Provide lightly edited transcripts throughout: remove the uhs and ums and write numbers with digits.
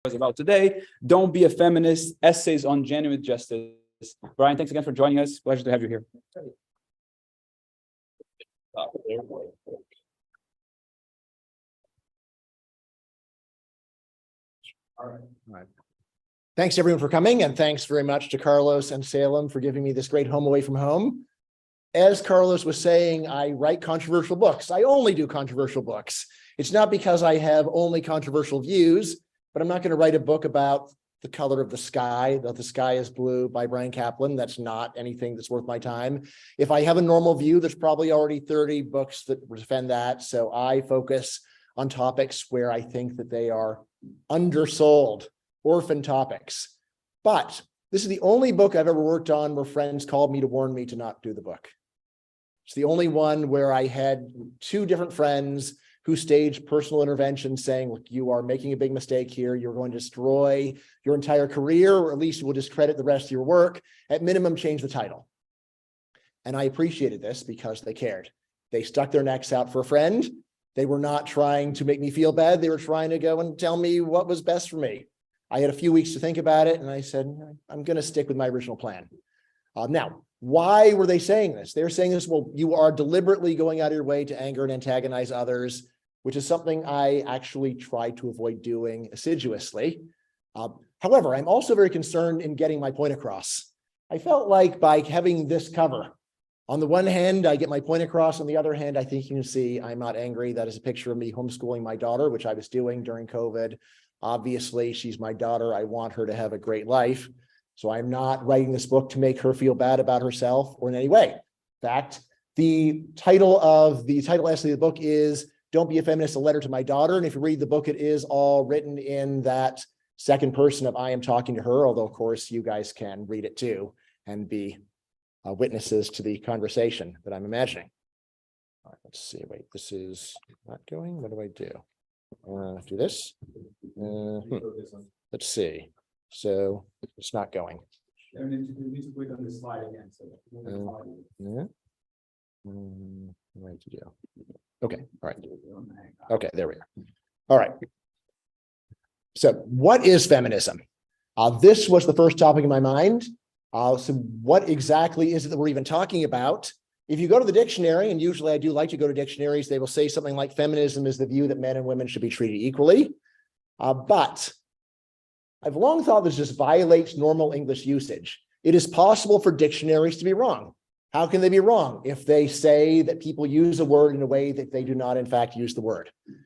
about today. Don't be a feminist, essays on genuine justice. Bryan, thanks again for joining us. Pleasure to have you here. All right. Thanks everyone for coming, and thanks very much to Carlos and Salem for giving me this great home away from home. As Carlos was saying, I write controversial books. I only do controversial books. It's not because I have only controversial views, but I'm not going to write a book about the color of the sky, that the sky is blue by Bryan Caplan. That's not anything that's worth my time. If I have a normal view, there's probably already 30 books that defend that. So I focus on topics where I think that they are undersold, orphan topics. But this is the only book I've ever worked on where friends called me to warn me to not do the book. It's the only one where I had two different friends who staged personal intervention saying, look, you are making a big mistake here. You're going to destroy your entire career, or at least you will discredit the rest of your work. At minimum, change the title. And I appreciated this because they cared. They stuck their necks out for a friend. They were not trying to make me feel bad. They were trying to go and tell me what was best for me. I had a few weeks to think about it, and I said, I'm going to stick with my original plan. Now, why were they saying this? They were saying this, well, you are deliberately going out of your way to anger and antagonize others, which is something I actually try to avoid doing assiduously. However, I'm also very concerned in getting my point across. I felt like by having this cover, on the one hand, I get my point across. On the other hand, I think you can see I'm not angry. That is a picture of me homeschooling my daughter, which I was doing during COVID. Obviously, she's my daughter. I want her to have a great life. So I'm not writing this book to make her feel bad about herself or in any way. In fact, the title essay of the book is Don't Be a Feminist, a Letter to My Daughter. And if you read the book, it is all written in that second person of I am talking to her, although of course you guys can read it too and be witnesses to the conversation that I'm imagining. All right, let's see. Wait, this is not going. What do I do? Do this. Let's see. So it's not going. And then you need to click on this slide again. So right to do. Okay. All right. Okay, there we are. All right. So what is feminism? This was the first topic in my mind. So what exactly is it that we're even talking about? If you go to the dictionary, and usually I do like to go to dictionaries, they will say something like feminism is the view that men and women should be treated equally. But I've long thought this just violates normal English usage. It is possible for dictionaries to be wrong. How can they be wrong if they say that people use a word in a way that they do not in fact use the word? All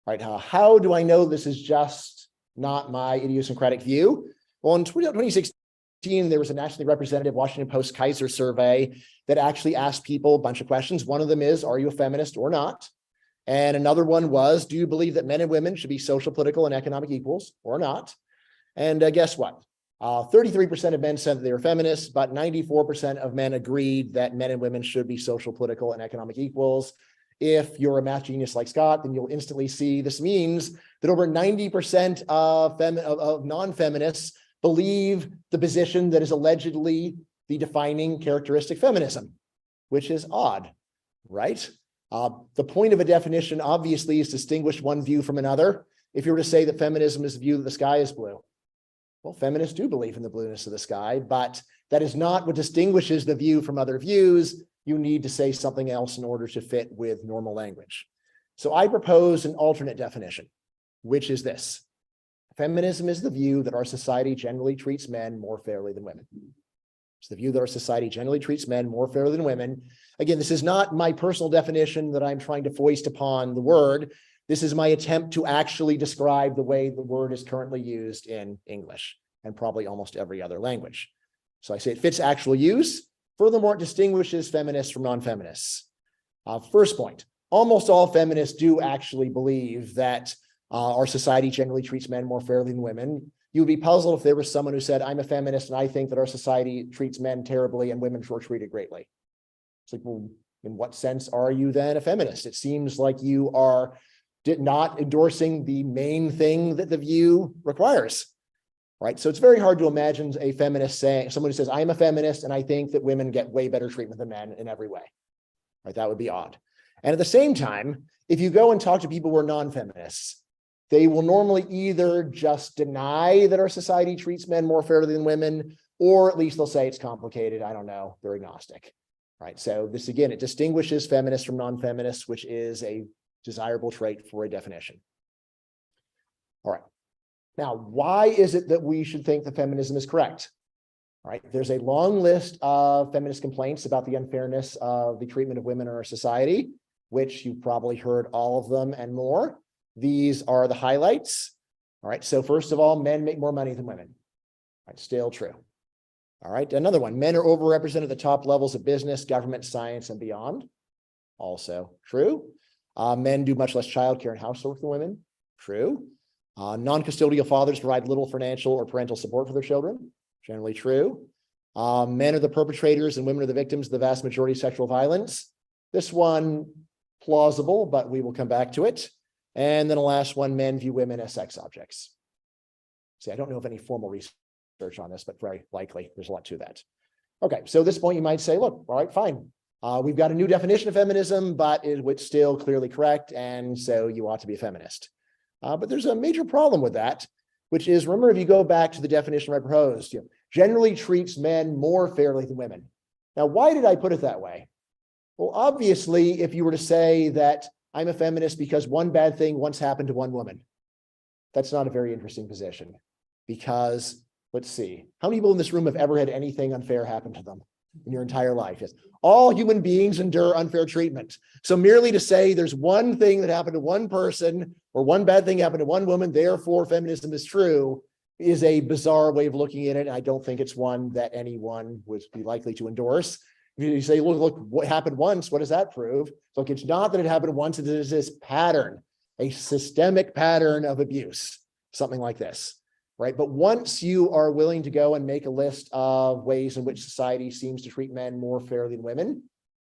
right, how do I know this is just not my idiosyncratic view? Well, in 2016, there was a nationally representative Washington Post Kaiser survey that actually asked people a bunch of questions. One of them is, are you a feminist or not? And another one was, do you believe that men and women should be social, political, and economic equals or not? And guess what? 33% of men said that they were feminists, but 94% of men agreed that men and women should be social, political, and economic equals. If you're a math genius like Scott, then you'll instantly see this means that over 90% of non-feminists believe the position that is allegedly the defining characteristic feminism, which is odd, right? The point of a definition obviously is to distinguish one view from another. If you were to say that feminism is the view that the sky is blue, well, feminists do believe in the blueness of the sky, but that is not what distinguishes the view from other views. You need to say something else in order to fit with normal language. So I propose an alternate definition, which is this. Feminism is the view that our society generally treats men more fairly than women. It's the view that our society generally treats men more fairly than women. Again, this is not my personal definition that I'm trying to foist upon the word. This is my attempt to actually describe the way the word is currently used in English and probably almost every other language. So I say it fits actual use. Furthermore, it distinguishes feminists from non-feminists. First point, almost all feminists do actually believe that our society generally treats men more fairly than women. You would be puzzled if there was someone who said, I'm a feminist and I think that our society treats men terribly and women are treated greatly. It's like, well, in what sense are you then a feminist? It seems like you are not endorsing the main thing that the view requires, right? So it's very hard to imagine a feminist saying, someone who says, I'm a feminist and I think that women get way better treatment than men in every way, right? That would be odd. And at the same time, if you go and talk to people who are non-feminists, they will normally either just deny that our society treats men more fairly than women, or at least they'll say it's complicated. I don't know. They're agnostic, right? So this, again, it distinguishes feminists from non-feminists, which is a desirable trait for a definition. All right. Now, why is it that we should think that feminism is correct? All right. There's a long list of feminist complaints about the unfairness of the treatment of women in our society, which you've probably heard all of them and more. These are the highlights. All right. So first of all, men make more money than women. All right. Still true. All right. Another one. Men are overrepresented at the top levels of business, government, science, and beyond. Also true. Men do much less childcare and housework than women. True. Non-custodial fathers provide little financial or parental support for their children. Generally true. Men are the perpetrators and women are the victims of the vast majority of sexual violence. This one, plausible, but we will come back to it. And then the last one, men view women as sex objects. See, I don't know of any formal research on this, but very likely there's a lot to that. Okay, so at this point you might say, look, all right, fine. We've got a new definition of feminism, but it's still clearly correct, and so you ought to be a feminist. But there's a major problem with that, which is, remember, if you go back to the definition I proposed, generally treats men more fairly than women. Now, why did I put it that way? Well, obviously, if you were to say that I'm a feminist because one bad thing once happened to one woman, that's not a very interesting position, because let's see, how many people in this room have ever had anything unfair happen to them in your entire life? Yes. All human beings endure unfair treatment. So merely to say there's one thing that happened to one person or one bad thing happened to one woman, therefore feminism is true, is a bizarre way of looking at it. And I don't think it's one that anyone would be likely to endorse. If you say, look, what happened once, what does that prove? Look, it's not that it happened once, it is this pattern, a systemic pattern of abuse, something like this. Right. But once you are willing to go and make a list of ways in which society seems to treat men more fairly than women,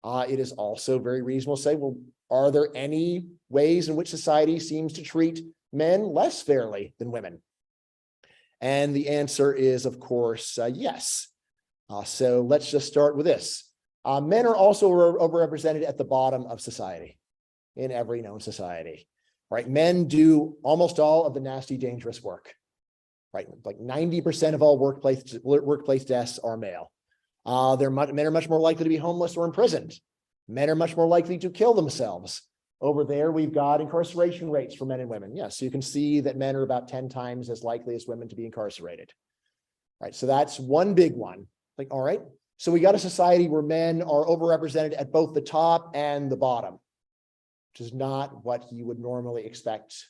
it is also very reasonable to say, well, are there any ways in which society seems to treat men less fairly than women? And the answer is, of course, yes. So let's just start with this. Men are also overrepresented at the bottom of society, in every known society. Right. Men do almost all of the nasty, dangerous work. Right, like 90% of all workplace deaths are male. Men are much more likely to be homeless or imprisoned. Men are much more likely to kill themselves. Over there, we've got incarceration rates for men and women. Yes, so you can see that men are about 10 times as likely as women to be incarcerated. Right, so that's one big one. Like, all right, so we got a society where men are overrepresented at both the top and the bottom, which is not what you would normally expect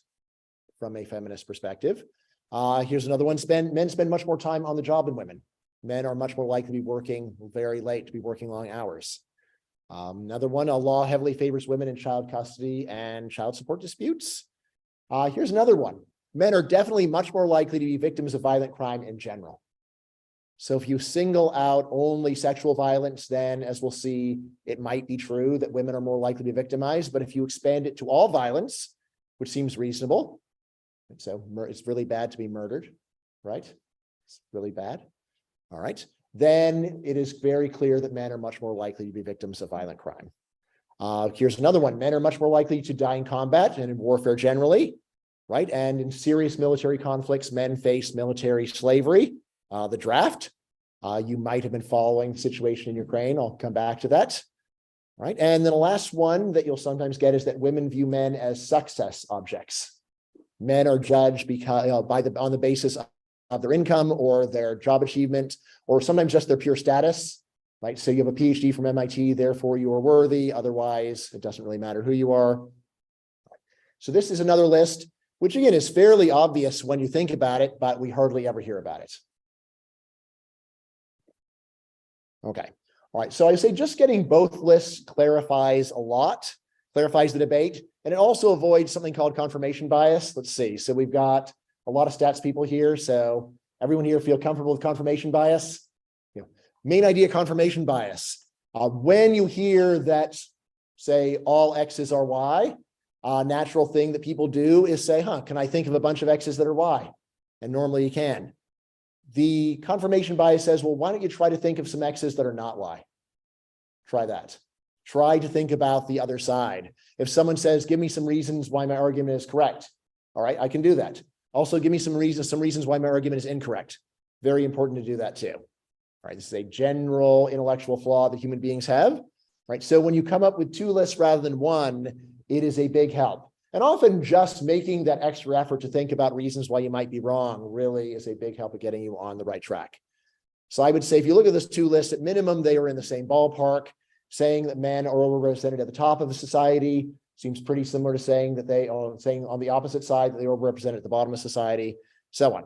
from a feminist perspective. Here's another one. Men spend much more time on the job than women. Men are much more likely to be working very late, to be working long hours. Another one, a law heavily favors women in child custody and child support disputes. Here's another one. Men are definitely much more likely to be victims of violent crime in general. So if you single out only sexual violence, then as we'll see, it might be true that women are more likely to be victimized. But if you expand it to all violence, which seems reasonable, so it's really bad to be murdered, right? It's really bad. All right. Then it is very clear that men are much more likely to be victims of violent crime. Here's another one. Men are much more likely to die in combat and in warfare generally, right? And in serious military conflicts, men face military slavery, the draft. You might have been following the situation in Ukraine. I'll come back to that. All right. And then the last one that you'll sometimes get is that women view men as success objects. Men are judged because on the basis of their income or their job achievement, or sometimes just their pure status. Right. So you have a PhD from MIT, therefore you are worthy. Otherwise, it doesn't really matter who you are. So this is another list, which again is fairly obvious when you think about it, but we hardly ever hear about it. Okay. All right. So I say just getting both lists clarifies a lot, clarifies the debate. And it also avoids something called confirmation bias. Let's see. So we've got a lot of stats people here. So everyone here feel comfortable with confirmation bias? Main idea, confirmation bias. When you hear that, say, all X's are Y, a natural thing that people do is say, can I think of a bunch of X's that are Y? And normally you can. The confirmation bias says, well, why don't you try to think of some X's that are not Y? Try that. Try to think about the other side. If someone says, give me some reasons why my argument is correct. All right, I can do that. Also, give me some reasons why my argument is incorrect. Very important to do that too. All right, this is a general intellectual flaw that human beings have. Right, so when you come up with two lists rather than one, it is a big help. And often just making that extra effort to think about reasons why you might be wrong really is a big help at getting you on the right track. So I would say if you look at this two lists, at minimum, they are in the same ballpark. Saying that men are overrepresented at the top of the society seems pretty similar to saying that they are saying on the opposite side that they are overrepresented at the bottom of society, so on.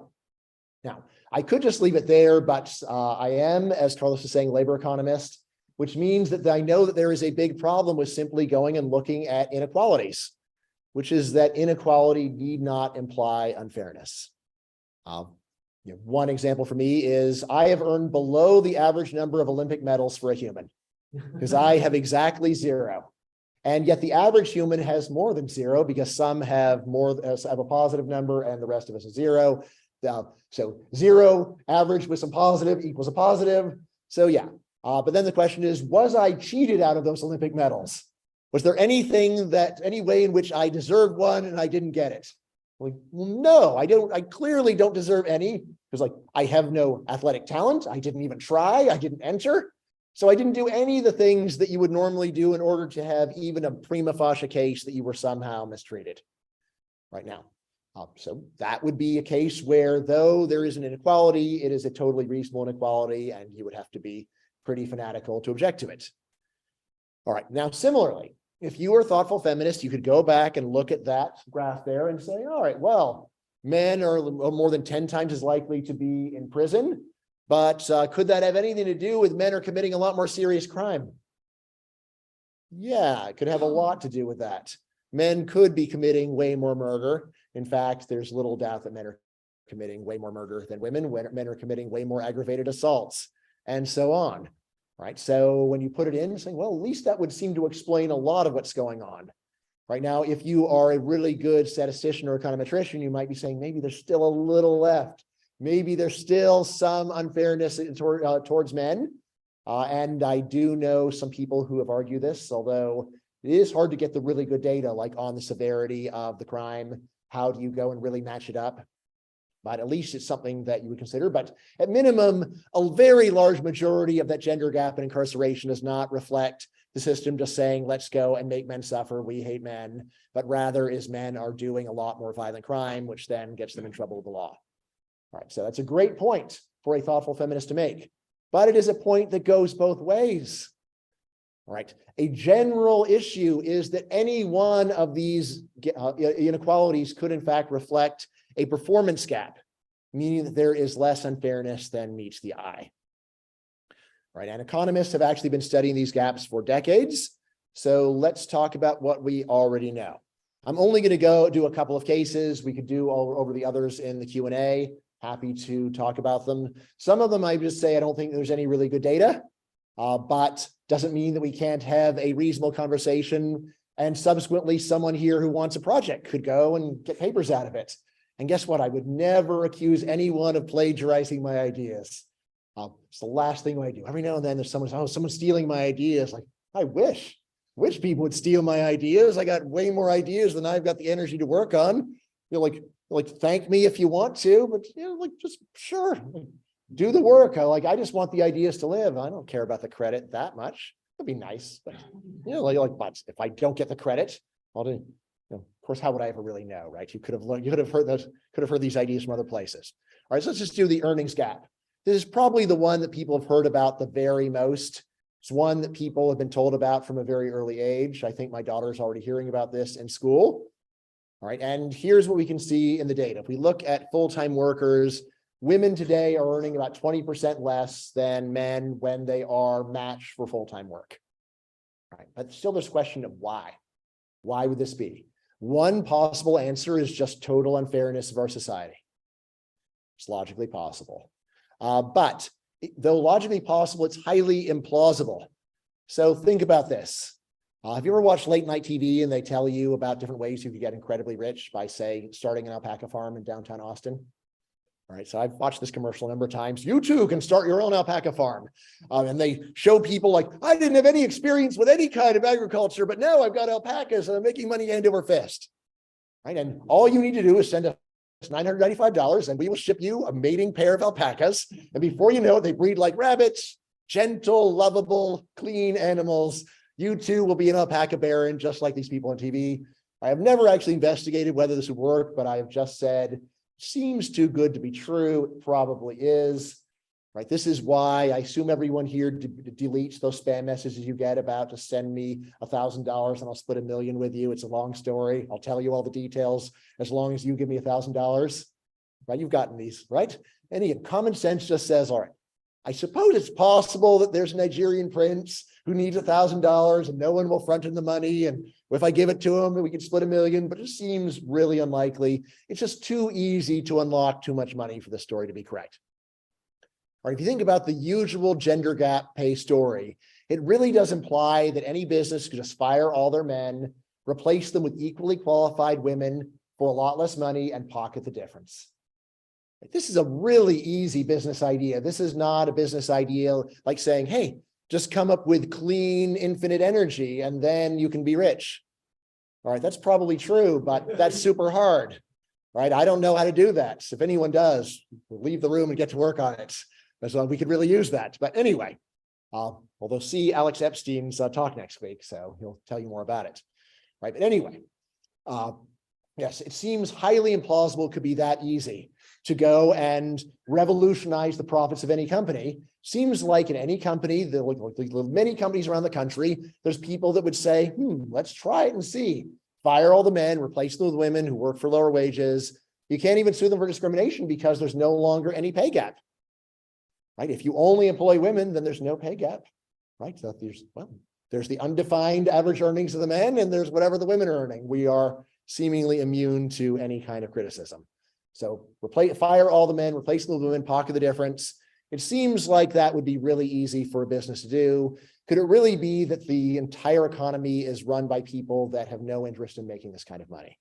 Now, I could just leave it there, but I am, as Carlos is saying, labor economist, which means that I know that there is a big problem with simply going and looking at inequalities, which is that inequality need not imply unfairness. One example for me is I have earned below the average number of Olympic medals for a human because I have exactly 0. And yet the average human has more than 0 because some have a positive number and the rest of us is 0. So 0 average with some positive equals a positive. So yeah. But then the question is, was I cheated out of those Olympic medals? Was there any way in which I deserved one and I didn't get it? Like, well, no, I clearly don't deserve any because I have no athletic talent. I didn't even try. I didn't enter. So I didn't do any of the things that you would normally do in order to have even a prima facie case that you were somehow mistreated right now. So that would be a case where, though there is an inequality, it is a totally reasonable inequality, and you would have to be pretty fanatical to object to it. All right, now similarly, if you are a thoughtful feminist, you could go back and look at that graph there and say, all right, well, men are more than 10 times as likely to be in prison, but could that have anything to do with men are committing a lot more serious crime? Yeah, it could have a lot to do with that. Men could be committing way more murder. In fact, there's little doubt that men are committing way more murder than women. Men are committing way more aggravated assaults, and so on. Right. So when you put it in, saying, well, at least that would seem to explain a lot of what's going on. Right now, if you are a really good statistician or econometrician, you might be saying maybe there's still a little left. Maybe there's still some unfairness towards men. And I do know some people who have argued this, although it is hard to get the really good data, like on the severity of the crime. How do you go and really match it up? But at least it's something that you would consider. But at minimum, a very large majority of that gender gap in incarceration does not reflect the system just saying, let's go and make men suffer, we hate men, but rather is men are doing a lot more violent crime, which then gets them in trouble with the law. All right, so that's a great point for a thoughtful feminist to make, but it is a point that goes both ways. All right, a general issue is that any one of these inequalities could in fact reflect a performance gap, meaning that there is less unfairness than meets the eye. Right, and economists have actually been studying these gaps for decades. So let's talk about what we already know. I'm only going to do a couple of cases. We could do all over the others in the Q&A. Happy to talk about them. Some of them I just say I don't think there's any really good data, but doesn't mean that we can't have a reasonable conversation. And subsequently, someone here who wants a project could go and get papers out of it. And guess what? I would never accuse anyone of plagiarizing my ideas. It's the last thing I do. Every now and then there's someone's stealing my ideas. Like, I wish people would steal my ideas. I got way more ideas than I've got the energy to work on. Like thank me if you want to, but just sure, do the work. I just want the ideas to live. I don't care about the credit that much. It'd be nice, but but if I don't get the credit, I'll do. Of course, how would I ever really know, right? You could have heard these ideas from other places. All right, so let's just do the earnings gap. This is probably the one that people have heard about the very most. It's one that people have been told about from a very early age. I think my daughter's already hearing about this in school. All right, and here's what we can see in the data. If we look at full-time workers, women today are earning about 20% less than men when they are matched for full-time work. All right, but still there's a question of why. Why would this be? One possible answer is just total unfairness of our society. It's logically possible. But though logically possible, it's highly implausible. So think about this. Have you ever watched late night TV and they tell you about different ways you could get incredibly rich by, say, starting an alpaca farm in downtown Austin? All right, so I've watched this commercial a number of times. You too can start your own alpaca farm. And they show people like, I didn't have any experience with any kind of agriculture, but now I've got alpacas and I'm making money hand over fist. right? And all you need to do is send us $995 and we will ship you a mating pair of alpacas. And before you know it, they breed like rabbits, gentle, lovable, clean animals. You too will be an alpaca baron, just like these people on TV. I have never actually investigated whether this would work, but I have just said, seems too good to be true. It probably is. Right. This is why I assume everyone here deletes those spam messages you get about to send me $1,000 and I'll split $1 million with you. It's a long story. I'll tell you all the details as long as you give me $1,000. Right. You've gotten these, right? And again, common sense just says, all right, I suppose it's possible that there's a Nigerian prince who needs $1,000 and no one will front him the money. And if I give it to him, we can split $1 million, but it seems really unlikely. It's just too easy to unlock too much money for the story to be correct. All right, if you think about the usual gender gap pay story, it really does imply that any business could just fire all their men, replace them with equally qualified women for a lot less money and pocket the difference. This is a really easy business idea. This is not a business idea like saying, hey, just come up with clean, infinite energy and then you can be rich. All right, that's probably true, but that's super hard. Right? I don't know how to do that. So if anyone does, leave the room and get to work on it. So we could really use that. But anyway, although see Alex Epstein's talk next week, so he'll tell you more about it. Right. But anyway, yes, it seems highly implausible it could be that easy to go and revolutionize the profits of any company. Seems like in any company, many companies around the country, there's people that would say, let's try it and see. Fire all the men, replace them with women who work for lower wages. You can't even sue them for discrimination because there's no longer any pay gap. Right? If you only employ women, then there's no pay gap, right? So there's the undefined average earnings of the men and there's whatever the women are earning. We are seemingly immune to any kind of criticism. So fire all the men, replace them with women, pocket the difference. It seems like that would be really easy for a business to do. Could it really be that the entire economy is run by people that have no interest in making this kind of money?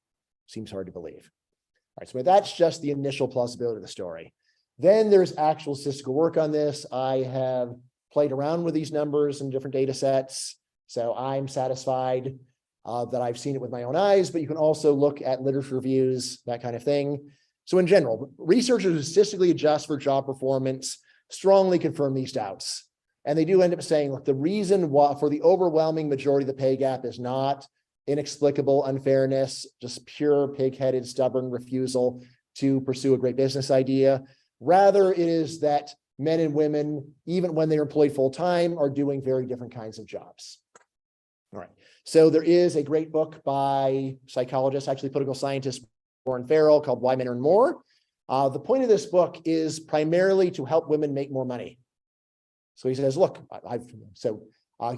Seems hard to believe. All right, so that's just the initial plausibility of the story. Then there's actual statistical work on this. I have played around with these numbers and different data sets. So I'm satisfied that I've seen it with my own eyes, but you can also look at literature reviews, that kind of thing. So in general, researchers who statistically adjust for job performance strongly confirm these doubts. And they do end up saying, look, the reason why for the overwhelming majority of the pay gap is not inexplicable unfairness, just pure pig-headed, stubborn refusal to pursue a great business idea. Rather, it is that men and women, even when they're employed full-time, are doing very different kinds of jobs. All right. So there is a great book by psychologist, actually political scientist, Warren Farrell, called Why Men Earn More. The point of this book is primarily to help women make more money. So he says, look,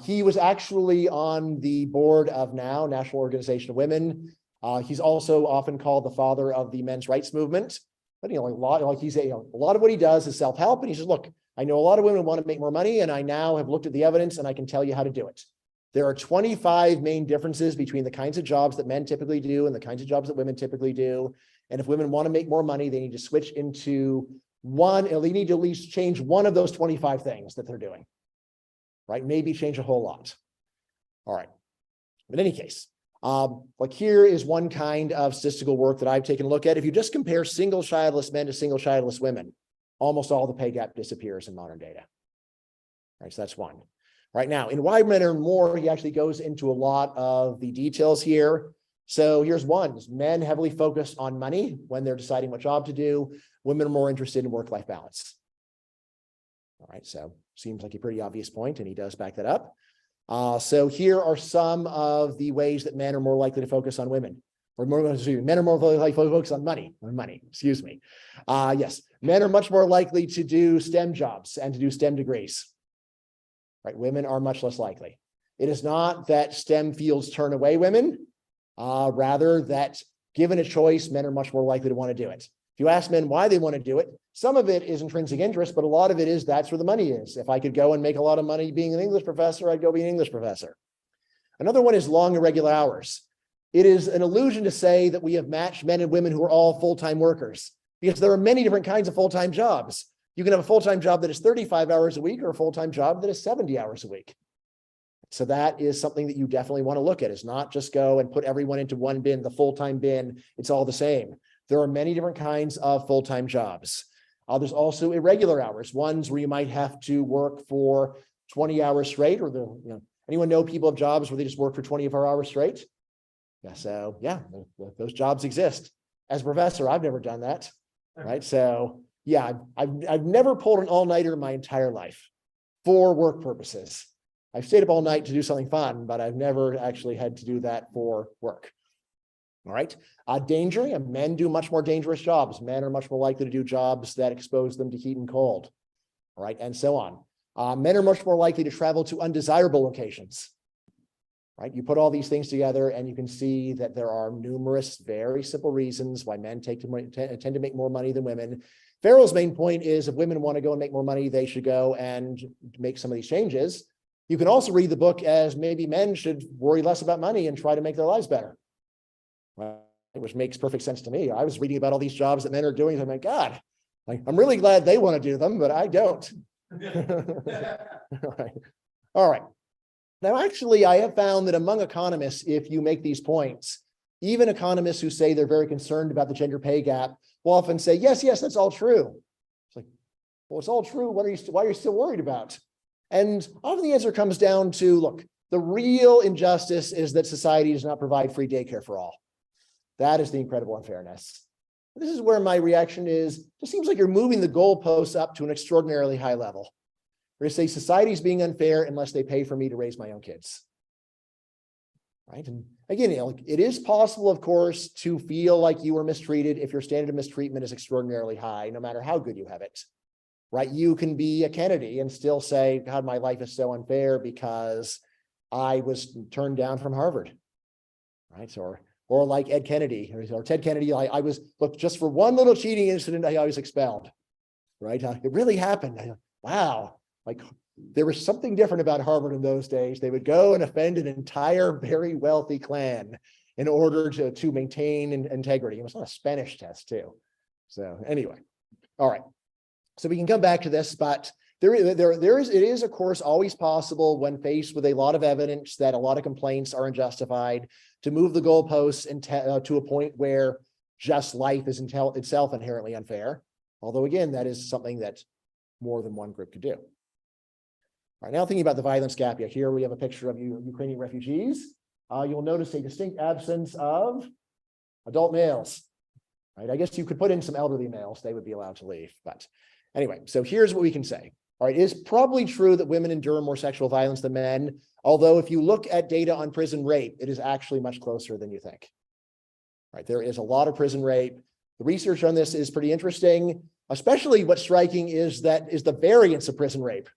he was actually on the board of NOW, National Organization of Women. He's also often called the father of the men's rights movement. But a lot of what he does is self-help. And he says, look, I know a lot of women want to make more money, and I now have looked at the evidence and I can tell you how to do it. There are 25 main differences between the kinds of jobs that men typically do and the kinds of jobs that women typically do. And if women want to make more money, they need to switch into one, or they need to at least change one of those 25 things that they're doing, right? Maybe change a whole lot. All right. In any case, like here is one kind of statistical work that I've taken a look at. If you just compare single childless men to single childless women, almost all the pay gap disappears in modern data. Right, so that's one. Right now, in Why Men Earn More, he actually goes into a lot of the details here. So here's one. Men heavily focused on money when they're deciding what job to do. Women are more interested in work-life balance. All right, so seems like a pretty obvious point, and he does back that up. So here are some of the ways that men are more likely to focus on women, or men are more likely to focus on money, excuse me. Yes, men are much more likely to do STEM jobs and to do STEM degrees, right? Women are much less likely. It is not that STEM fields turn away women, rather that given a choice, men are much more likely to want to do it. If you ask men why they want to do it, some of it is intrinsic interest, but a lot of it is that's where the money is. If I could go and make a lot of money being an English professor, I'd go be an English professor. Another one is long irregular hours. It is an illusion to say that we have matched men and women who are all full-time workers, because there are many different kinds of full-time jobs. You can have a full-time job that is 35 hours a week or a full-time job that is 70 hours a week. So that is something that you definitely want to look at. Is not just go and put everyone into one bin, the full-time bin. It's all the same. There are many different kinds of full-time jobs. There's also irregular hours, ones where you might have to work for 20 hours straight, or anyone know people have jobs where they just work for 24 hours straight? Yeah, so yeah, those jobs exist. As a professor, I've never done that, right? So yeah, I've never pulled an all-nighter in my entire life for work purposes. I've stayed up all night to do something fun, but I've never actually had to do that for work. All right. Danger, and men do much more dangerous jobs. Men are much more likely to do jobs that expose them to heat and cold. All right, and so on. Men are much more likely to travel to undesirable locations. Right? You put all these things together and you can see that there are numerous very simple reasons why men tend to make more money than women. Farrell's main point is if women want to go and make more money, they should go and make some of these changes. You can also read the book as maybe men should worry less about money and try to make their lives better. Right? Which makes perfect sense to me. I was reading about all these jobs that men are doing. And I'm like, God, I'm really glad they want to do them, but I don't. All right. Now, actually, I have found that among economists, if you make these points, even economists who say they're very concerned about the gender pay gap will often say, yes, that's all true. It's like, well, it's all true. Why are you still worried about? And often the answer comes down to, look, the real injustice is that society does not provide free daycare for all. That is the incredible unfairness. This is where my reaction is, it seems like you're moving the goalposts up to an extraordinarily high level. We're going to say society is being unfair unless they pay for me to raise my own kids. Right? And again, it is possible, of course, to feel like you were mistreated if your standard of mistreatment is extraordinarily high, no matter how good you have it. Right? You can be a Kennedy and still say, God, my life is so unfair because I was turned down from Harvard. Right? Or like Ed Kennedy or Ted Kennedy, I was, look, just for one little cheating incident, I was expelled. Right? It really happened. Wow. Like there was something different about Harvard in those days. They would go and offend an entire very wealthy clan in order to maintain integrity. It was on a Spanish test too. So anyway, all right. So we can come back to this, but it is, of course, always possible when faced with a lot of evidence that a lot of complaints are unjustified to move the goalposts to a point where just life is itself inherently unfair. Although, again, that is something that more than one group could do. All right, now thinking about the violence gap, here we have a picture of Ukrainian refugees. You'll notice a distinct absence of adult males. Right? I guess you could put in some elderly males, they would be allowed to leave. But anyway, so here's what we can say. All right, it is probably true that women endure more sexual violence than men, although if you look at data on prison rape, it is actually much closer than you think. Right, there is a lot of prison rape. The research on this is pretty interesting, especially what's striking is the variance of prison rape.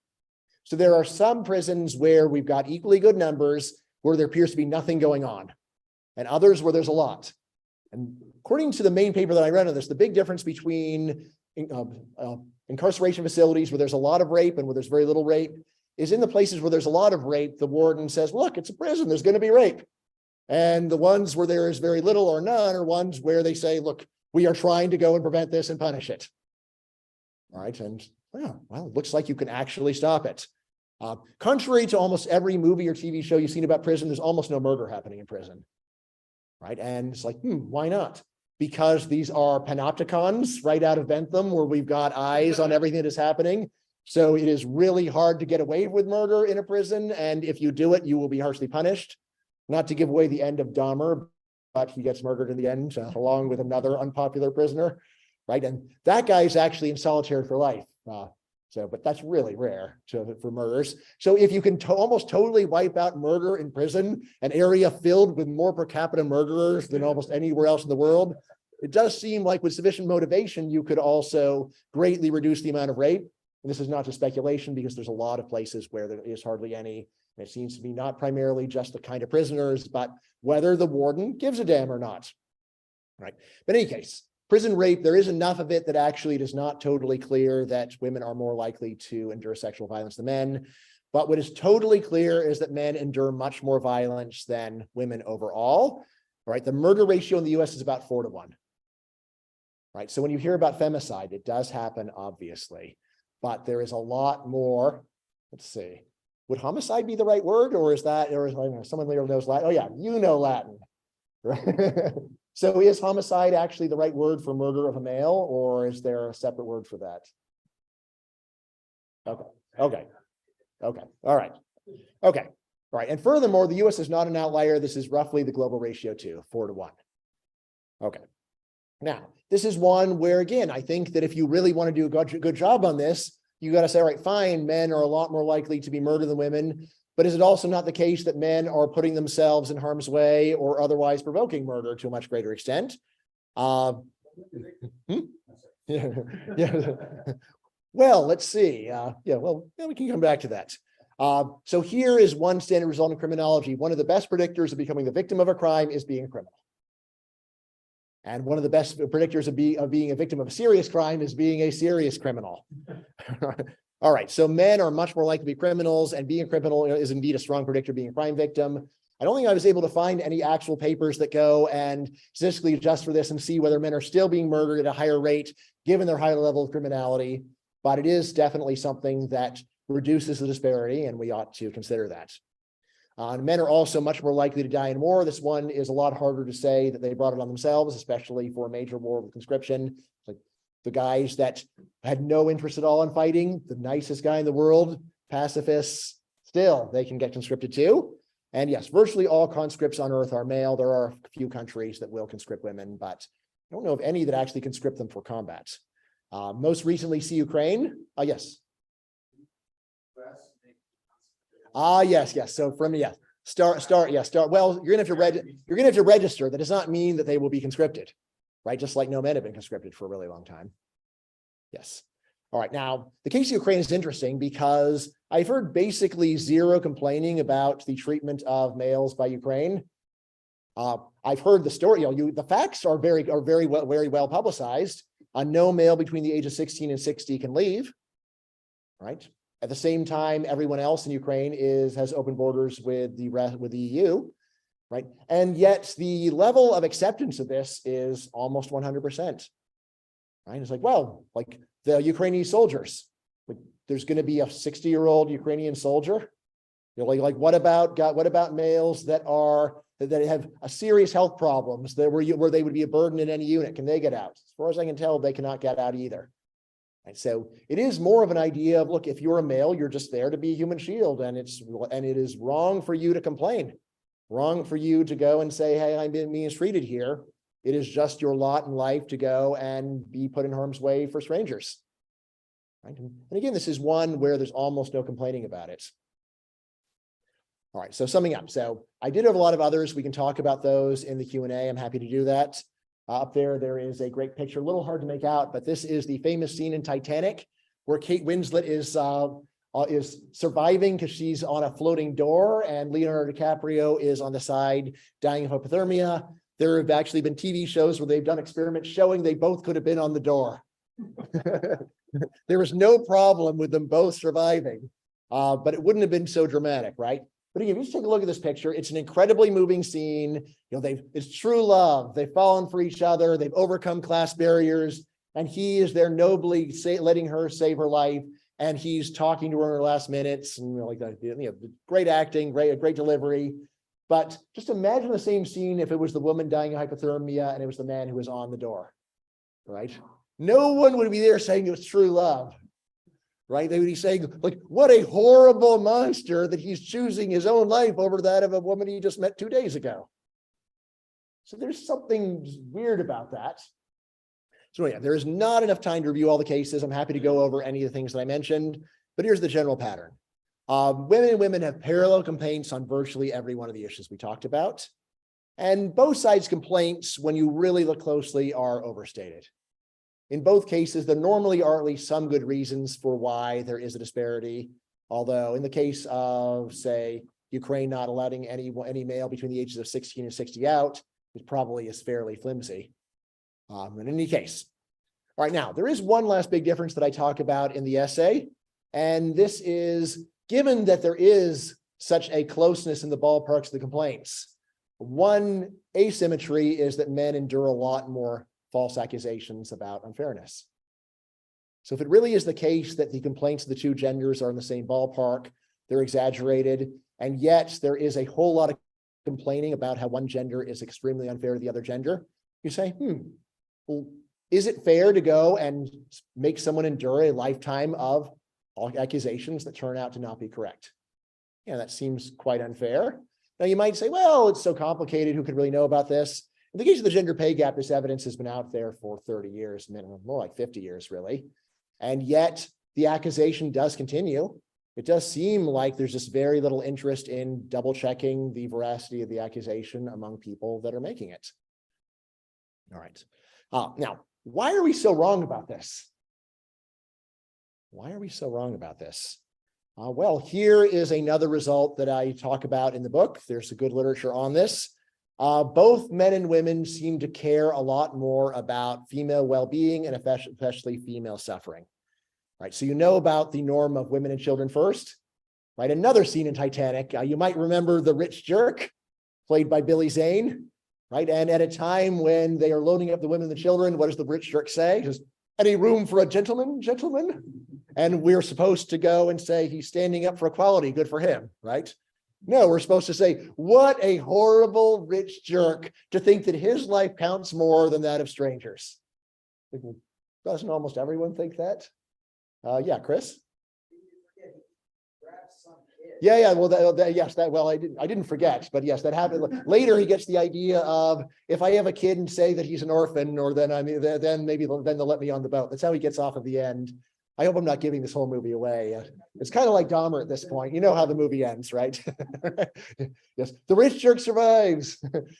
So there are some prisons where we've got equally good numbers where there appears to be nothing going on, and others where there's a lot. And according to the main paper that I read on this, the big difference between incarceration facilities where there's a lot of rape and where there's very little rape is in the places where there's a lot of rape, the warden says, look, it's a prison, there's going to be rape. And the ones where there is very little or none are ones where they say, look, we are trying to go and prevent this and punish it. All right, and well, it looks like you can actually stop it. Contrary to almost every movie or TV show you've seen about prison, there's almost no murder happening in prison. Right, and it's like, why not? Because these are panopticons right out of Bentham, where we've got eyes on everything that is happening. So it is really hard to get away with murder in a prison. And if you do it, you will be harshly punished. Not to give away the end of Dahmer, but he gets murdered in the end, along with another unpopular prisoner. Right. And that guy is actually in solitary for life. But that's really rare for murders. So if you can almost totally wipe out murder in prison, an area filled with more per capita murderers than almost anywhere else in the world, it does seem like with sufficient motivation, you could also greatly reduce the amount of rape. And this is not just speculation because there's a lot of places where there is hardly any. And it seems to be not primarily just the kind of prisoners, but whether the warden gives a damn or not. Right. But in any case, prison rape, there is enough of it that actually it is not totally clear that women are more likely to endure sexual violence than men. But what is totally clear is that men endure much more violence than women overall. Right? The murder ratio in the US is about 4 to 1. Right? So when you hear about femicide, it does happen, obviously. But there is a lot more. Let's see. would homicide be the right word, or is that, or is, I don't know, someone later knows Latin? Oh yeah, you know Latin, right? So is homicide actually the right word for murder of a male, or is there a separate word for that? Okay. All right. Okay. All right. And furthermore, the US is not an outlier. This is roughly the global ratio too, 4-to-1. Okay. Now, this is one where, again, I think that if you really want to do a good job on this, you got to say, all right, fine, men are a lot more likely to be murdered than women. But is it also not the case that men are putting themselves in harm's way or otherwise provoking murder to a much greater extent? Yeah. Well, let's see. We can come back to that. So here is one standard result in criminology. One of the best predictors of becoming the victim of a crime is being a criminal. And one of the best predictors of being a victim of a serious crime is being a serious criminal. All right, so men are much more likely to be criminals, and being a criminal is indeed a strong predictor of being a crime victim. I don't think I was able to find any actual papers that go and statistically adjust for this and see whether men are still being murdered at a higher rate given their higher level of criminality, but it is definitely something that reduces the disparity, and we ought to consider that. Men are also much more likely to die in war. This one is a lot harder to say that they brought it on themselves, especially for a major war with conscription. Like the guys that had no interest at all in fighting, the nicest guy in the world, pacifists, still, they can get conscripted too. And yes, virtually all conscripts on Earth are male. There are a few countries that will conscript women, but I don't know of any that actually conscript them for combat. Most recently, see Ukraine. Yes. Yes. So from start. Well, you're gonna have to register. That does not mean that they will be conscripted, right? Just like no men have been conscripted for a really long time. Yes. All right. Now, the case of Ukraine is interesting because I've heard basically zero complaining about the treatment of males by Ukraine. I've heard the story. The facts are very well publicized. No male between the age of 16 and 60 can leave, right? At the same time, everyone else in Ukraine has open borders with the EU, right? And yet the level of acceptance of this is almost 100%. Right? It's like, well, like the Ukrainian soldiers, like there's going to be a 60-year-old Ukrainian soldier. Like what about males that have a serious health problems that where they would be a burden in any unit? Can they get out? As far as I can tell, they cannot get out either. And so it is more of an idea of, look, if you're a male, you're just there to be a human shield, and it is wrong for you to complain, wrong for you to go and say, hey, I'm being mistreated here. It is just your lot in life to go and be put in harm's way for strangers. Right? And again, this is one where there's almost no complaining about it. All right, so summing up. So I did have a lot of others. We can talk about those in the Q&A. I'm happy to do that. Up there is a great picture, a little hard to make out, but this is the famous scene in Titanic where Kate Winslet is surviving because she's on a floating door, and Leonardo DiCaprio is on the side dying of hypothermia. There have actually been TV shows where they've done experiments showing they both could have been on the door. There was no problem with them both surviving, but it wouldn't have been so dramatic, right? But again, if you just take a look at this picture, it's an incredibly moving scene. It's true love. They've fallen for each other. They've overcome class barriers, and he is there nobly letting her save her life. And he's talking to her in her last minutes, and great acting, great delivery. But just imagine the same scene if it was the woman dying of hypothermia and it was the man who was on the door, right? No one would be there saying it was true love. Right? They would be saying, like, what a horrible monster that he's choosing his own life over that of a woman he just met 2 days ago. So there's something weird about that. So yeah, there is not enough time to review all the cases. I'm happy to go over any of the things that I mentioned, but here's the general pattern. Women have parallel complaints on virtually every one of the issues we talked about. And both sides' complaints, when you really look closely, are overstated. In both cases, there normally are at least some good reasons for why there is a disparity. Although in the case of, say, Ukraine not allowing any male between the ages of 16 and 60 out, it probably is fairly flimsy. In any case. All right, now, there is one last big difference that I talk about in the essay. And this is, given that there is such a closeness in the ballparks of the complaints, one asymmetry is that men endure a lot more false accusations about unfairness. So if it really is the case that the complaints of the two genders are in the same ballpark, they're exaggerated, and yet there is a whole lot of complaining about how one gender is extremely unfair to the other gender. You say, well, is it fair to go and make someone endure a lifetime of accusations that turn out to not be correct? Yeah, that seems quite unfair. Now you might say, well, it's so complicated, who could really know about this? In the case of the gender pay gap, this evidence has been out there for 30 years, minimum, more like 50 years, really. And yet the accusation does continue. It does seem like there's just very little interest in double checking the veracity of the accusation among people that are making it. All right. Now, why are we so wrong about this? Why are we so wrong about this? Well, here is another result that I talk about in the book. There's a good literature on this. Both men and women seem to care a lot more about female well-being and especially female suffering. Right, so you know about the norm of women and children first, right? Another scene in Titanic, you might remember the rich jerk, played by Billy Zane, right? And at a time when they are loading up the women and the children, what does the rich jerk say? Just, any room for a gentleman, gentlemen? And we're supposed to go and say, he's standing up for equality, good for him, right? No, we're supposed to say, what a horrible rich jerk to think that his life counts more than that of strangers. Doesn't almost everyone think that? Yeah, Chris? Yeah. Well, yes. Well, I didn't forget, but yes, that happened. Later, he gets the idea of, if I have a kid and say that he's an orphan, or then maybe they'll let me on the boat. That's how he gets off at the end. I hope I'm not giving this whole movie away. It's kind of like Dahmer at this point. You know how the movie ends, right? Yes, the rich jerk survives,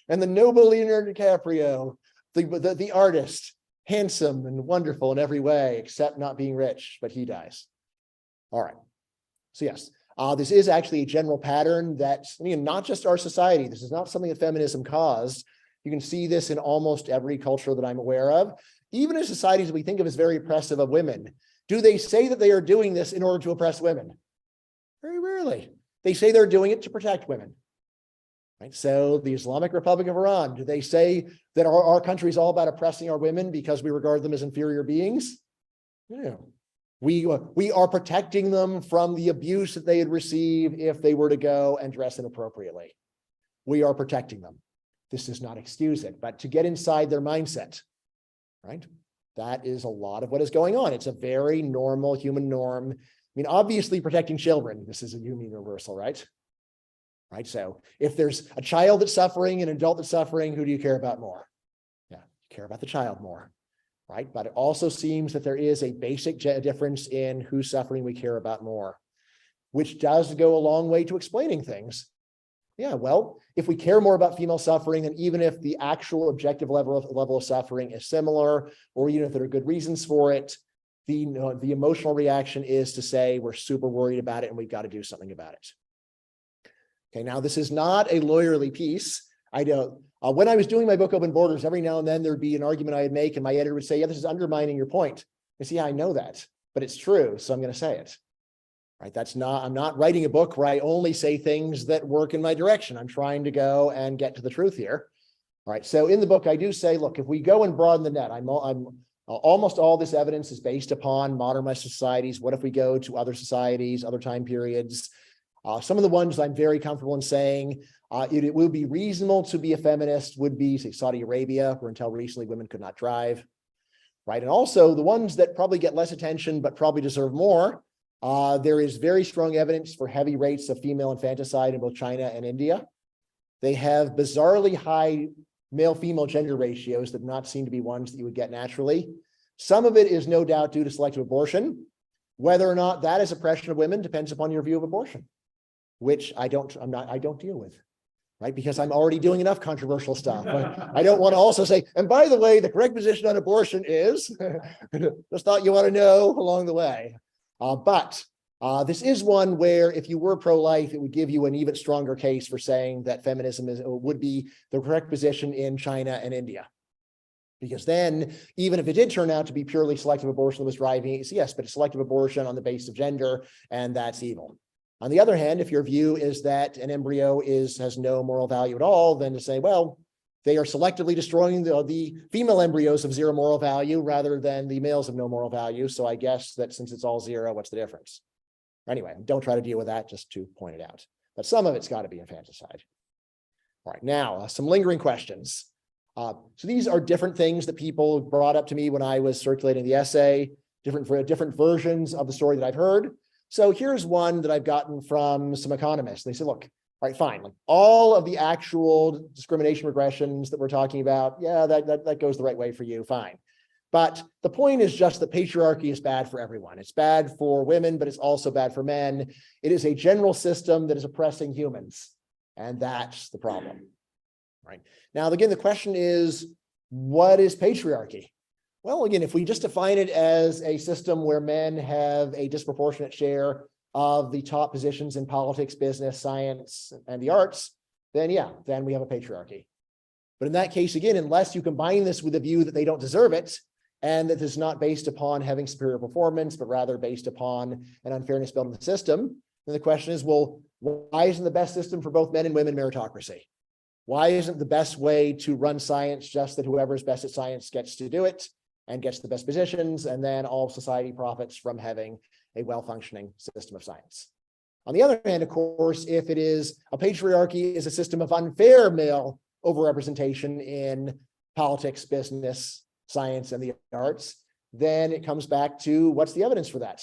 and the noble Leonardo DiCaprio, the artist, handsome and wonderful in every way, except not being rich, but he dies. All right. So yes, this is actually a general pattern that, not just our society. This is not something that feminism caused. You can see this in almost every culture that I'm aware of. Even in societies that we think of as very oppressive of women, do they say that they are doing this in order to oppress women? Very rarely. They say they're doing it to protect women. Right? So the Islamic Republic of Iran, do they say that our country is all about oppressing our women because we regard them as inferior beings? Yeah. We are protecting them from the abuse that they would receive if they were to go and dress inappropriately. We are protecting them. This does not excuse it, but to get inside their mindset, right? That is a lot of what is going on. It's a very normal human norm. Obviously protecting children, this is a human universal, right? Right. So if there's a child that's suffering and an adult that's suffering, who do you care about more? Yeah, you care about the child more, right? But it also seems that there is a basic difference in who's suffering we care about more, which does go a long way to explaining things. Yeah, well, if we care more about female suffering, and even if the actual objective level of suffering is similar, or even if there are good reasons for it, the emotional reaction is to say we're super worried about it and we've got to do something about it. Okay, now this is not a lawyerly piece. When I was doing my book Open Borders, every now and then there'd be an argument I'd make and my editor would say, yeah, this is undermining your point. I say, yeah, I know that, but it's true, so I'm going to say it. Right? I'm not writing a book where I only say things that work in my direction. I'm trying to go and get to the truth here. All right. So in the book, I do say, look, if we go and broaden the net, almost all this evidence is based upon modern Western societies. What if we go to other societies, other time periods? Some of the ones I'm very comfortable in saying it will be reasonable to be a feminist would be, say, Saudi Arabia, where until recently women could not drive. Right. And also the ones that probably get less attention, but probably deserve more. There is very strong evidence for heavy rates of female infanticide in both China and India. They have bizarrely high male-female gender ratios that do not seem to be ones that you would get naturally. Some of it is no doubt due to selective abortion. Whether or not that is oppression of women depends upon your view of abortion, which I don't deal with, right? Because I'm already doing enough controversial stuff. I don't want to also say, and by the way, the correct position on abortion is, just thought you want to know along the way. But this is one where if you were pro-life, it would give you an even stronger case for saying that feminism would be the correct position in China and India. Because then, even if it did turn out to be purely selective abortion that was driving it, yes, but it's selective abortion on the basis of gender, and that's evil. On the other hand, if your view is that an embryo has no moral value at all, then to say, well, they are selectively destroying the female embryos of zero moral value rather than the males of no moral value. So I guess that since it's all zero, what's the difference? Anyway, don't try to deal with that, just to point it out. But some of it's got to be infanticide. All right, now some lingering questions. So these are different things that people brought up to me when I was circulating the essay, different versions of the story that I've heard. So here's one that I've gotten from some economists. They said, look, all right, fine. Like all of the actual discrimination regressions that we're talking about, yeah, that goes the right way for you, fine. But the point is just that patriarchy is bad for everyone. It's bad for women, but it's also bad for men. It is a general system that is oppressing humans. And that's the problem, right? Now, again, the question is, what is patriarchy? Well, again, if we just define it as a system where men have a disproportionate share of the top positions in politics, business, science, and the arts, then yeah, then we have a patriarchy. But in that case, again, unless you combine this with the view that they don't deserve it, and that is not based upon having superior performance, but rather based upon an unfairness built in the system, then the question is, well, why isn't the best system for both men and women meritocracy? Why isn't the best way to run science just that whoever is best at science gets to do it and gets the best positions, and then all society profits from having a well-functioning system of science? On the other hand, of course, if it is a patriarchy is a system of unfair male overrepresentation in politics, business, science, and the arts, then it comes back to what's the evidence for that?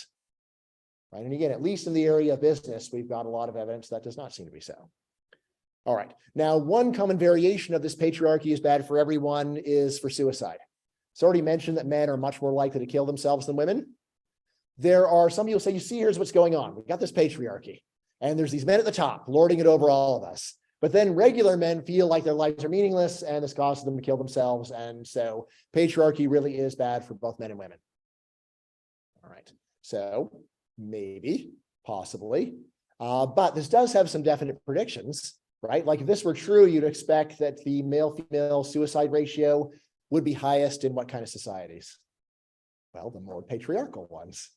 Right. And again, at least in the area of business, we've got a lot of evidence that does not seem to be so. All right. Now, one common variation of this patriarchy is bad for everyone is for suicide. It's already mentioned that men are much more likely to kill themselves than women. There are some people say, you see, here's what's going on. We've got this patriarchy, and there's these men at the top lording it over all of us. But then regular men feel like their lives are meaningless, and this causes them to kill themselves. And so patriarchy really is bad for both men and women. All right. So maybe, possibly, but this does have some definite predictions, right? Like if this were true, you'd expect that the male-female suicide ratio would be highest in what kind of societies? Well, the more patriarchal ones,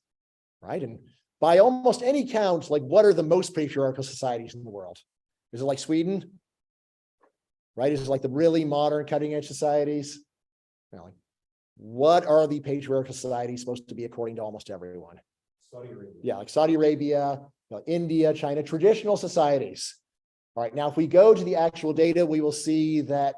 right? And by almost any count, like what are the most patriarchal societies in the world? Is it like Sweden? Right? Is it like the really modern cutting edge societies? You know, like, what are the patriarchal societies supposed to be according to almost everyone? Saudi Arabia. Yeah, like Saudi Arabia, India, China, traditional societies. All right, now if we go to the actual data, we will see that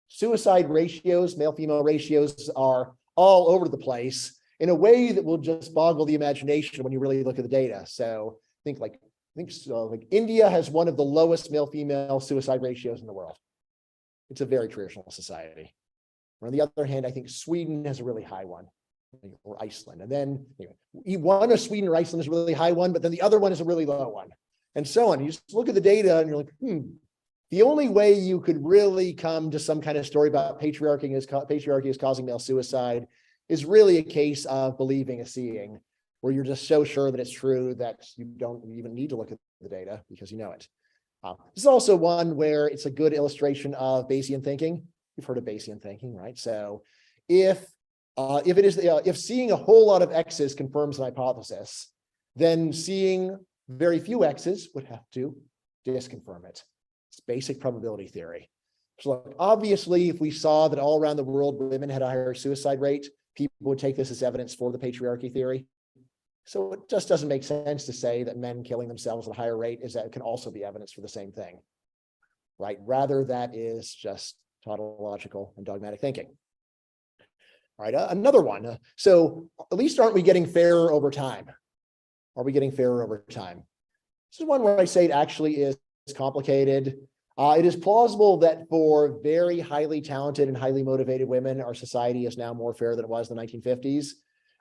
suicide ratios, male-female ratios are all over the place in a way that will just boggle the imagination when you really look at the data. So think like India has one of the lowest male-female suicide ratios in the world. It's a very traditional society. On the other hand, I think Sweden has a really high one, or Iceland. And then one of Sweden or Iceland is a really high one, but then the other one is a really low one, and so on. You just look at the data and you're like, the only way you could really come to some kind of story about patriarchy is causing male suicide is really a case of believing a seeing, where you're just so sure that it's true that you don't even need to look at the data because you know it. This is also one where it's a good illustration of Bayesian thinking. You've heard of Bayesian thinking, right? So if seeing a whole lot of X's confirms an hypothesis, then seeing very few X's would have to disconfirm it. It's basic probability theory. So look, obviously, if we saw that all around the world women had a higher suicide rate, people would take this as evidence for the patriarchy theory. So it just doesn't make sense to say that men killing themselves at a higher rate can also be evidence for the same thing, right? Rather, that is just tautological and dogmatic thinking. All right, another one. So at least aren't we getting fairer over time? Are we getting fairer over time? This is one where I say it actually is complicated. It is plausible that for very highly talented and highly motivated women, our society is now more fair than it was in the 1950s.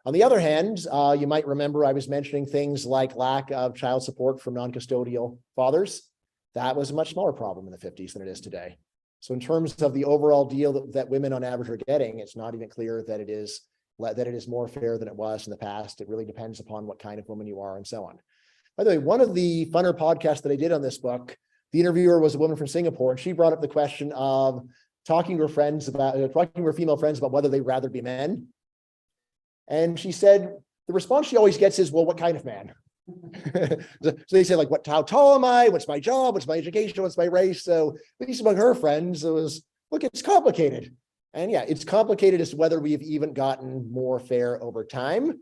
On the other hand, you might remember I was mentioning things like lack of child support from non-custodial fathers. That was a much smaller problem in the 50s than it is today. So in terms of the overall deal that women on average are getting, it's not even clear that it is more fair than it was in the past. It really depends upon what kind of woman you are and so on. By the way, one of the funner podcasts that I did on this book, the interviewer was a woman from Singapore, and she brought up the question of talking to her female friends about whether they'd rather be men. And she said, the response she always gets is, well, what kind of man? So they say, like, how tall am I? What's my job? What's my education? What's my race? So at least among her friends, it was, look, it's complicated. And yeah, it's complicated as to whether we've even gotten more fair over time.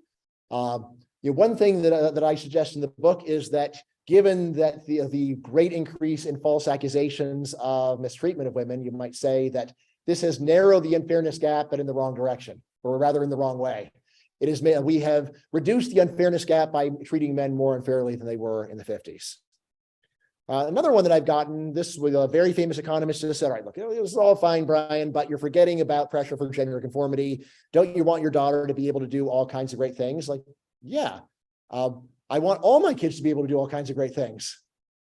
One thing that I suggest in the book is that given that the great increase in false accusations of mistreatment of women, you might say that this has narrowed the unfairness gap, but in the wrong direction, or rather in the wrong way. We have reduced the unfairness gap by treating men more unfairly than they were in the 50s. Another one that I've gotten, this was a very famous economist who said, all right, look, it was all fine, Bryan, but you're forgetting about pressure for gender conformity. Don't you want your daughter to be able to do all kinds of great things? Like, yeah, I want all my kids to be able to do all kinds of great things,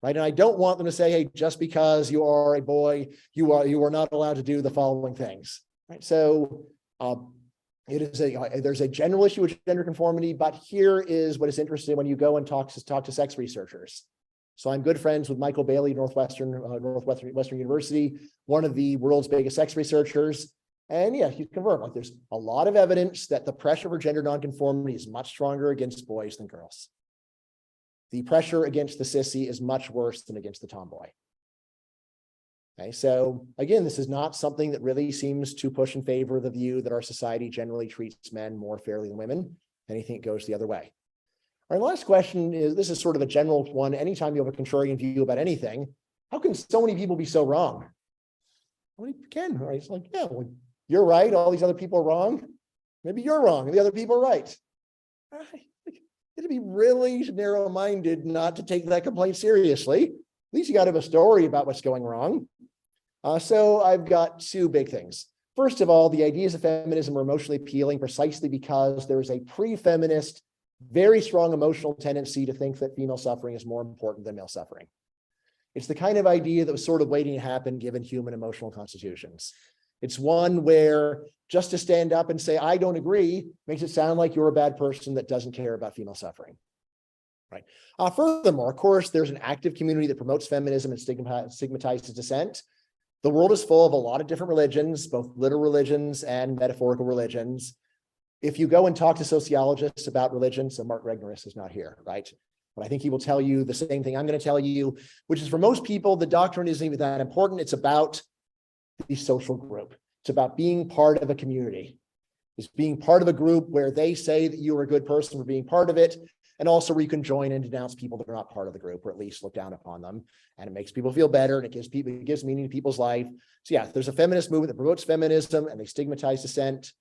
right? And I don't want them to say, hey, just because you are a boy, you are not allowed to do the following things, right? So there's a general issue with gender conformity, but here is what is interesting when you go and talk to sex researchers. So I'm good friends with Michael Bailey, Northwestern University, one of the world's biggest sex researchers. And yeah, he's confirmed, like, there's a lot of evidence that the pressure for gender nonconformity is much stronger against boys than girls. The pressure against the sissy is much worse than against the tomboy. Okay, so again, this is not something that really seems to push in favor of the view that our society generally treats men more fairly than women. Anything that goes the other way. Our last question is, this is sort of a general one. Anytime you have a contrarian view about anything, how can so many people be so wrong? How many can, right? It's like, yeah, well, you're right. All these other people are wrong. Maybe you're wrong and the other people are right. It'd be really narrow-minded not to take that complaint seriously. At least you got to have a story about what's going wrong. So I've got two big things. First of all, the ideas of feminism are emotionally appealing precisely because there is a pre-feminist, very strong emotional tendency to think that female suffering is more important than male suffering. It's the kind of idea that was sort of waiting to happen given human emotional constitutions. It's one where just to stand up and say, I don't agree, makes it sound like you're a bad person that doesn't care about female suffering, right? Furthermore, of course, there's an active community that promotes feminism and stigmatizes dissent. The world is full of a lot of different religions, both literal religions and metaphorical religions. If you go and talk to sociologists about religion, so Mark Regnerus is not here, right? But I think he will tell you the same thing I'm going to tell you, which is for most people, the doctrine isn't even that important. It's about the social group. It's about being part of a community. It's being part of a group where they say that you are a good person for being part of it, and also where you can join and denounce people that are not part of the group, or at least look down upon them. And it makes people feel better, and it gives meaning to people's life. So yeah, there's a feminist movement that promotes feminism, and they stigmatize dissent.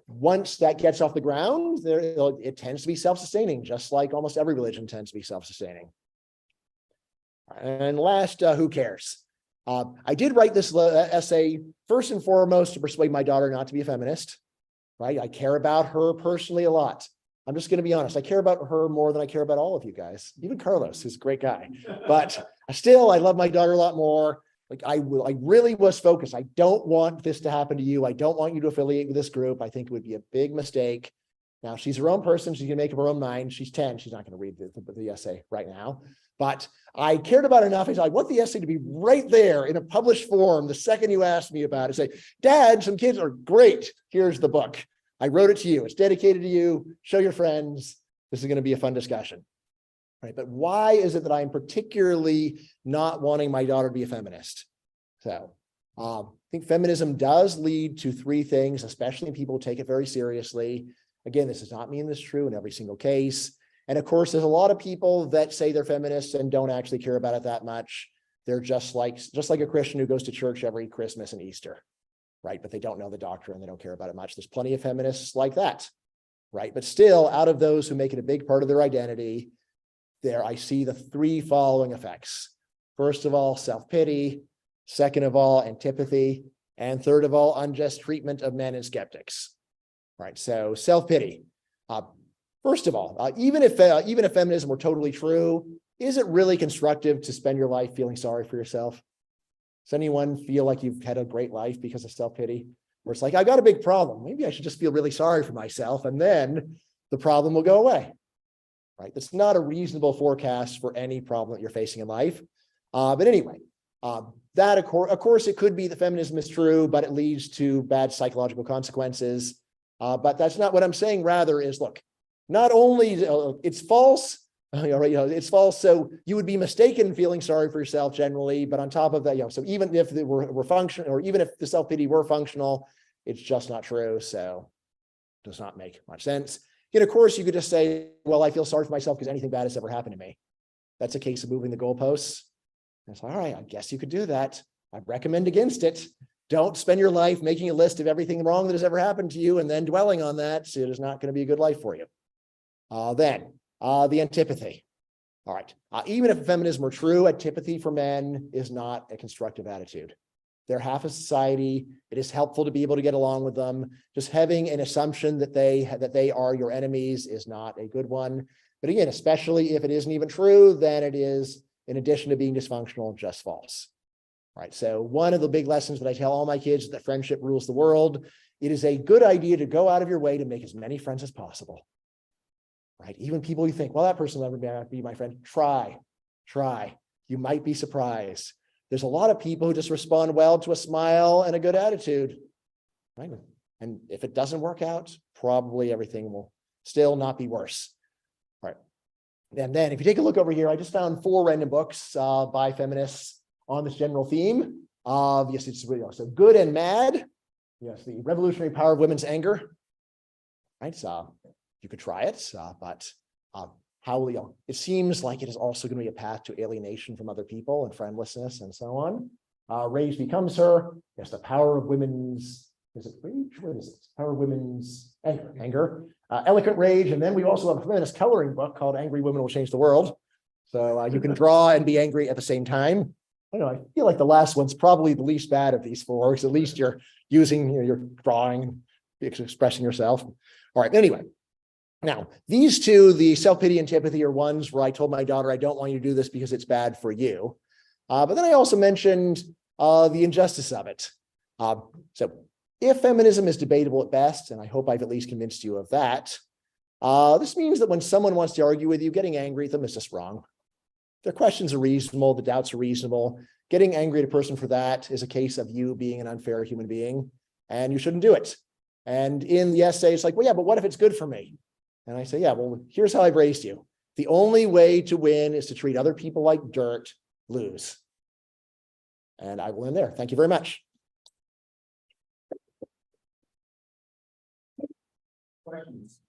Once that gets off the ground, it tends to be self-sustaining, just like almost every religion tends to be self-sustaining. And last, who cares? I did write this essay first and foremost to persuade my daughter not to be a feminist, right? I care about her personally a lot. I'm just going to be honest. I care about her more than I care about all of you guys, even Carlos, who's a great guy. But still, I love my daughter a lot more. Like I really was focused. I don't want this to happen to you. I don't want you to affiliate with this group. I think it would be a big mistake. Now, she's her own person. She's going to make up her own mind. She's 10. She's not going to read the essay right now. But I cared about it enough. I want the essay to be right there in a published form the second you asked me about it. Say, Dad, some kids are great. Here's the book. I wrote it to you. It's dedicated to you. Show your friends. This is going to be a fun discussion. Right? But why is it that I'm particularly not wanting my daughter to be a feminist? So I think feminism does lead to three things, especially when people take it very seriously. Again, this does not mean this is true in every single case. And of course, there's a lot of people that say they're feminists and don't actually care about it that much. They're just like a Christian who goes to church every Christmas and Easter, right? But they don't know the doctrine, they don't care about it much. There's plenty of feminists like that, right? But still, out of those who make it a big part of their identity, there I see the three following effects. First of all, self-pity. Second of all, antipathy. And third of all, unjust treatment of men and skeptics. Right, so self-pity. First of all, even if feminism were totally true, is it really constructive to spend your life feeling sorry for yourself? Does anyone feel like you've had a great life because of self-pity? Where it's like, I got a big problem. Maybe I should just feel really sorry for myself, and then the problem will go away. Right? That's not a reasonable forecast for any problem that you're facing in life. But anyway, that of course, it could be that feminism is true, but it leads to bad psychological consequences. But that's not what I'm saying. Rather is, look, not only it's false, it's false. So you would be mistaken feeling sorry for yourself generally, but on top of that, so even if they were functional, or even if the self-pity were functional, it's just not true. So it does not make much sense. You know, of course, you could just say, well, I feel sorry for myself because anything bad has ever happened to me. That's a case of moving the goalposts. And it's all right, I guess you could do that. I recommend against it. Don't spend your life making a list of everything wrong that has ever happened to you and then dwelling on that. So it is not going to be a good life for you. Then the antipathy. All right. Even if feminism were true, antipathy for men is not a constructive attitude. They're half a society. It is helpful to be able to get along with them. Just having an assumption that they are your enemies is not a good one. But again, especially if it isn't even true, then it is, in addition to being dysfunctional, just false. Right. So one of the big lessons that I tell all my kids is that friendship rules the world. It is a good idea to go out of your way to make as many friends as possible. Right. Even people you think, well, that person will never be my friend. Try. You might be surprised. There's a lot of people who just respond well to a smile and a good attitude. Right. And if it doesn't work out, probably everything will still not be worse. All right. And then if you take a look over here, I just found 4 random books by feminists on this general theme of, yes, it's really so Good and Mad. Yes, the revolutionary power of women's anger. Right. So you could try it, but how it seems like it is also going to be a path to alienation from other people and friendlessness and so on. Rage Becomes Her. Yes, the power of women's, is it rage? What is it? Power of women's anger. Eloquent Rage. And then we also have a feminist coloring book called Angry Women Will Change the World. So you can draw and be angry at the same time. I don't know, I feel like the last one's probably the least bad of these 4, because at least you're using, you're drawing, expressing yourself. All right, anyway. Now, these 2, the self-pity and antipathy, are ones where I told my daughter, I don't want you to do this because it's bad for you. But then I also mentioned the injustice of it. So if feminism is debatable at best, and I hope I've at least convinced you of that, this means that when someone wants to argue with you, getting angry at them is just wrong. Their questions are reasonable, the doubts are reasonable. Getting angry at a person for that is a case of you being an unfair human being, and you shouldn't do it. And in the essay, it's like, well, yeah, but what if it's good for me? And I say, yeah, well, here's how I've raised you. The only way to win is to treat other people like dirt, lose. And I will end there. Thank you very much. Questions?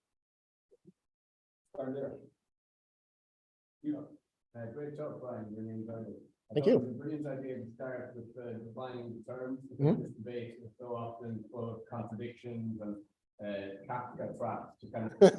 Start there. Great job, Bryan. Really enjoyed it. Thank you. It was a brilliant idea to start with defining the terms. This debate is so often full of contradictions and Kafka traps to kind of